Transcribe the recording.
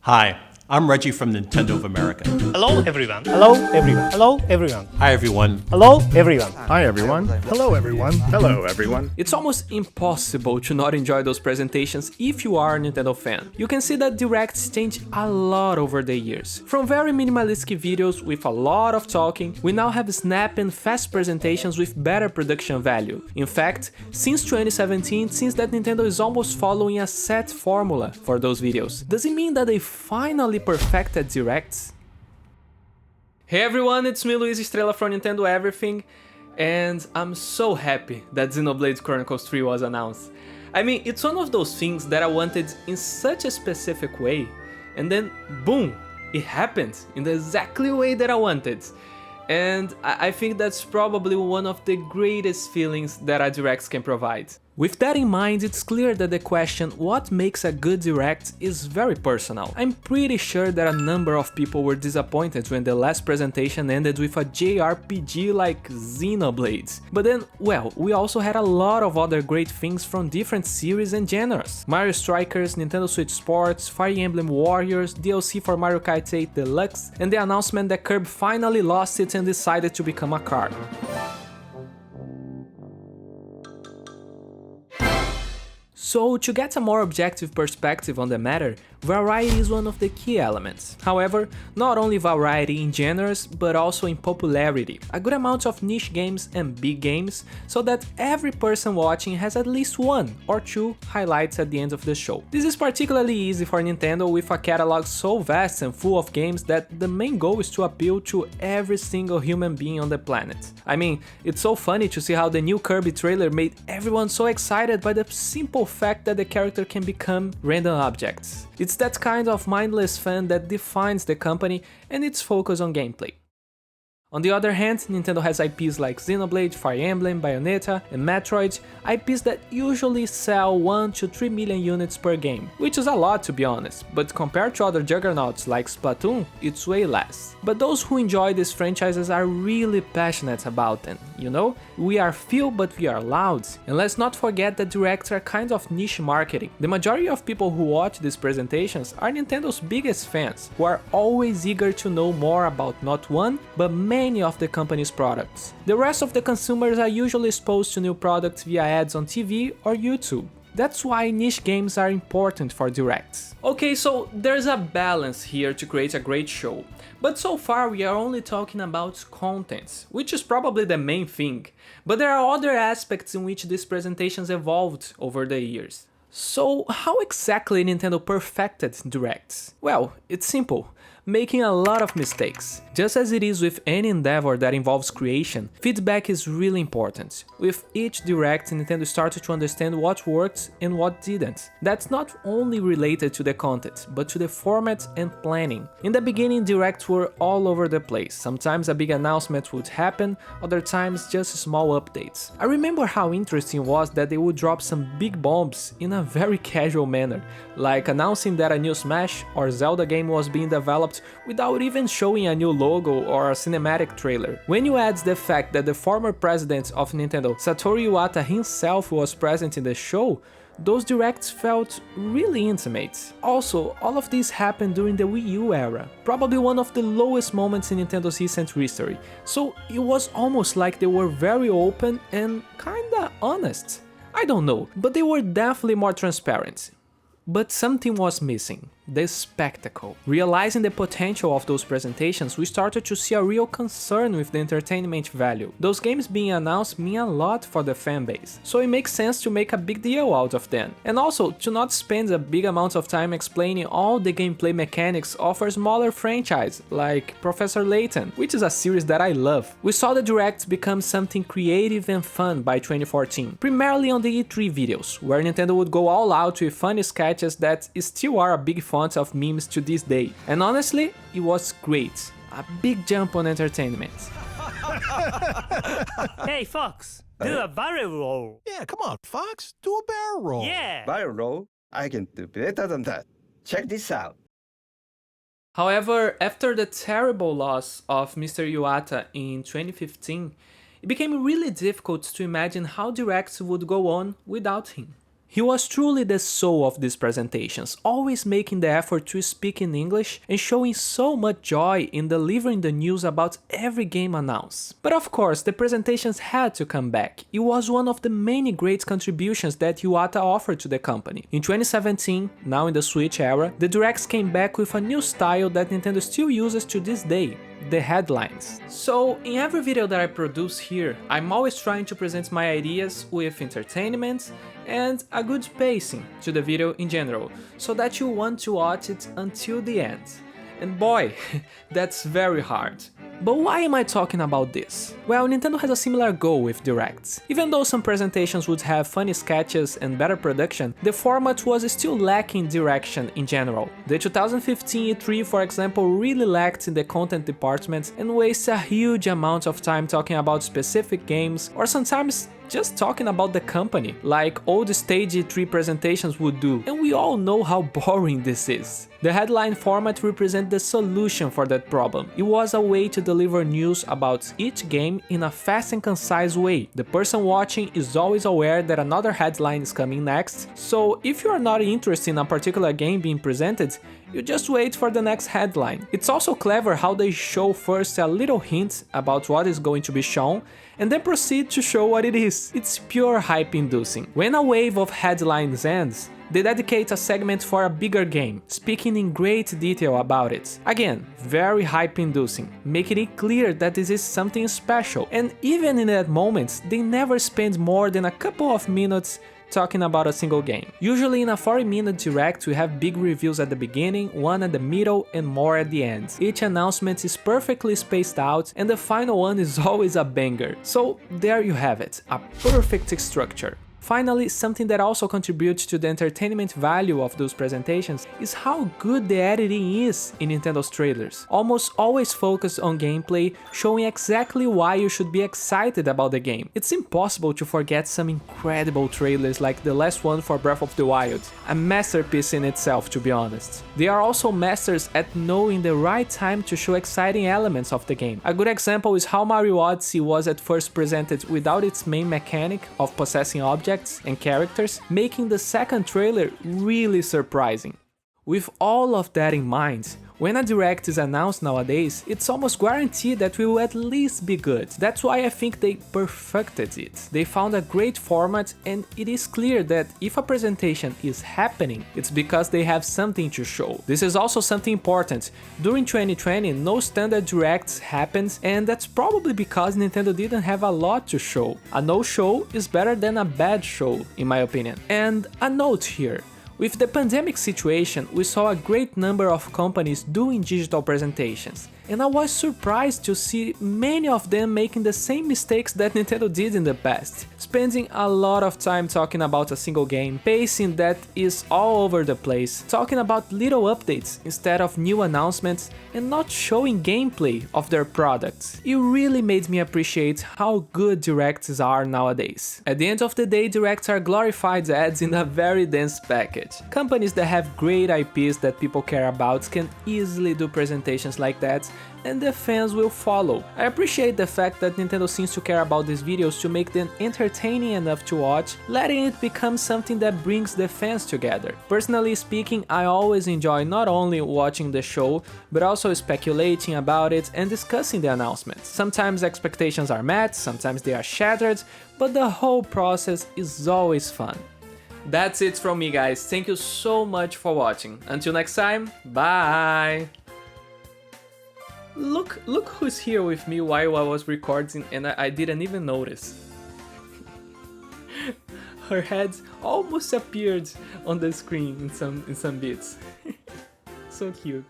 Hi, I'm Reggie from Nintendo of America. Hello everyone. Hello everyone. Hello everyone. Hi everyone. Hello everyone. Hi everyone. Hello everyone. Hello everyone. It's almost impossible to not enjoy those presentations if you are a Nintendo fan. You can see that Directs change a lot over the years. From very minimalistic videos with a lot of talking, we now have snap and fast presentations with better production value. In fact, since 2017, it seems that Nintendo is almost following a set formula for those videos. Does it mean that they finally perfected Directs? Hey everyone, it's me Luiz Estrela from Nintendo Everything, and I'm so happy that Xenoblade Chronicles 3 was announced. I mean, it's one of those things that I wanted in such a specific way, and then boom, it happened in the exactly way that I wanted. And I think that's probably one of the greatest feelings that a Direct can provide. With that in mind, it's clear that the question what makes a good Direct is very personal. I'm pretty sure that a number of people were disappointed when the last presentation ended with a JRPG like Xenoblade. But then, well, we also had a lot of other great things from different series and genres. Mario Strikers, Nintendo Switch Sports, Fire Emblem Warriors, DLC for Mario Kart 8 Deluxe, and the announcement that Kirby finally lost it and decided to become a card. So, to get a more objective perspective on the matter, variety is one of the key elements. However, not only variety in genres, but also in popularity. A good amount of niche games and big games, so that every person watching has at least one or two highlights at the end of the show. This is particularly easy for Nintendo with a catalog so vast and full of games that the main goal is to appeal to every single human being on the planet. I mean, it's so funny to see how the new Kirby trailer made everyone so excited by the simple fact that the character can become random objects. It's that kind of mindless fun that defines the company and its focus on gameplay. On the other hand, Nintendo has IPs like Xenoblade, Fire Emblem, Bayonetta, and Metroid, IPs that usually sell 1 to 3 million units per game, which is a lot to be honest, but compared to other juggernauts like Splatoon, it's way less. But those who enjoy these franchises are really passionate about them, you know? We are few but we are loud. And let's not forget that Directs are kind of niche marketing. The majority of people who watch these presentations are Nintendo's biggest fans, who are always eager to know more about not one, but many of the company's products. The rest of the consumers are usually exposed to new products via ads on TV or YouTube. That's why niche games are important for Directs. Okay, so there's a balance here to create a great show. But so far we are only talking about content, which is probably the main thing. But there are other aspects in which these presentations evolved over the years. So how exactly Nintendo perfected Directs? Well, it's simple. Making a lot of mistakes. Just as it is with any endeavor that involves creation, feedback is really important. With each Direct, Nintendo started to understand what worked and what didn't. That's not only related to the content, but to the format and planning. In the beginning, Directs were all over the place. Sometimes a big announcement would happen, other times just small updates. I remember how interesting it was that they would drop some big bombs in a very casual manner, like announcing that a new Smash or Zelda game was being developed without even showing a new logo or a cinematic trailer. When you add the fact that the former president of Nintendo, Satoru Iwata himself was present in the show, those Directs felt really intimate. Also, all of this happened during the Wii U era, probably one of the lowest moments in Nintendo's recent history, so it was almost like they were very open and kinda honest. I don't know, but they were definitely more transparent. But something was missing. The spectacle. Realizing the potential of those presentations, we started to see a real concern with the entertainment value. Those games being announced mean a lot for the fanbase, so it makes sense to make a big deal out of them. And also, to not spend a big amount of time explaining all the gameplay mechanics of a smaller franchise, like Professor Layton, which is a series that I love. We saw the Directs become something creative and fun by 2014, primarily on the E3 videos, where Nintendo would go all out with funny sketches that still are a big font of memes to this day. And honestly, it was great. A big jump on entertainment. Hey Fox, do a barrel roll. Yeah, come on, Fox. Do a barrel roll. Yeah. Barrel roll? I can do better than that. Check this out. However, after the terrible loss of Mr. Iwata in 2015, it became really difficult to imagine how Directs would go on without him. He was truly the soul of these presentations, always making the effort to speak in English and showing so much joy in delivering the news about every game announced. But of course, the presentations had to come back. It was one of the many great contributions that Iwata offered to the company. In 2017, now in the Switch era, the Directs came back with a new style that Nintendo still uses to this day: the headlines. So, in every video that I produce here, I'm always trying to present my ideas with entertainment and a good pacing to the video in general, so that you want to watch it until the end. And boy, that's very hard. But why am I talking about this? Well, Nintendo has a similar goal with Directs. Even though some presentations would have funny sketches and better production, the format was still lacking direction in general. The 2015 E3, for example, really lacked in the content department and wasted a huge amount of time talking about specific games, or sometimes just talking about the company, like old stage E3 presentations would do, and we all know how boring this is. The headline format represents the solution for that problem. It was a way to deliver news about each game in a fast and concise way. The person watching is always aware that another headline is coming next, so if you are not interested in a particular game being presented, you just wait for the next headline. It's also clever how they show first a little hint about what is going to be shown, and then proceed to show what it is. It's pure hype inducing. When a wave of headlines ends, they dedicate a segment for a bigger game, speaking in great detail about it. Again, very hype inducing, making it clear that this is something special, and even in that moment, they never spend more than a couple of minutes talking about a single game. Usually in a 40-minute direct we have big reviews at the beginning, one at the middle and more at the end. Each announcement is perfectly spaced out and the final one is always a banger. So there you have it, a perfect structure. Finally, something that also contributes to the entertainment value of those presentations is how good the editing is in Nintendo's trailers. Almost always focused on gameplay, showing exactly why you should be excited about the game. It's impossible to forget some incredible trailers like the last one for Breath of the Wild, a masterpiece in itself, to be honest. They are also masters at knowing the right time to show exciting elements of the game. A good example is how Mario Odyssey was at first presented without its main mechanic of possessing objects and characters, making the second trailer really surprising. With all of that in mind, when a direct is announced nowadays, it's almost guaranteed that it will at least be good. That's why I think they perfected it. They found a great format, and it is clear that if a presentation is happening, it's because they have something to show. This is also something important. During 2020, no standard directs happened, and that's probably because Nintendo didn't have a lot to show. A no show is better than a bad show, in my opinion. And a note here. With the pandemic situation, we saw a great number of companies doing digital presentations, and I was surprised to see many of them making the same mistakes that Nintendo did in the past, spending a lot of time talking about a single game, pacing that is all over the place, talking about little updates instead of new announcements, and not showing gameplay of their products. It really made me appreciate how good directs are nowadays. At the end of the day, directs are glorified ads in a very dense package. Companies that have great IPs that people care about can easily do presentations like that, and the fans will follow. I appreciate the fact that Nintendo seems to care about these videos to make them entertaining enough to watch, letting it become something that brings the fans together. Personally speaking, I always enjoy not only watching the show, but also speculating about it and discussing the announcements. Sometimes expectations are met, sometimes they are shattered, but the whole process is always fun. That's it from me, guys. Thank you so much for watching. Until next time, bye! Look who's here with me while I was recording and I didn't even notice. Her head almost appeared on the screen in some bits. So cute.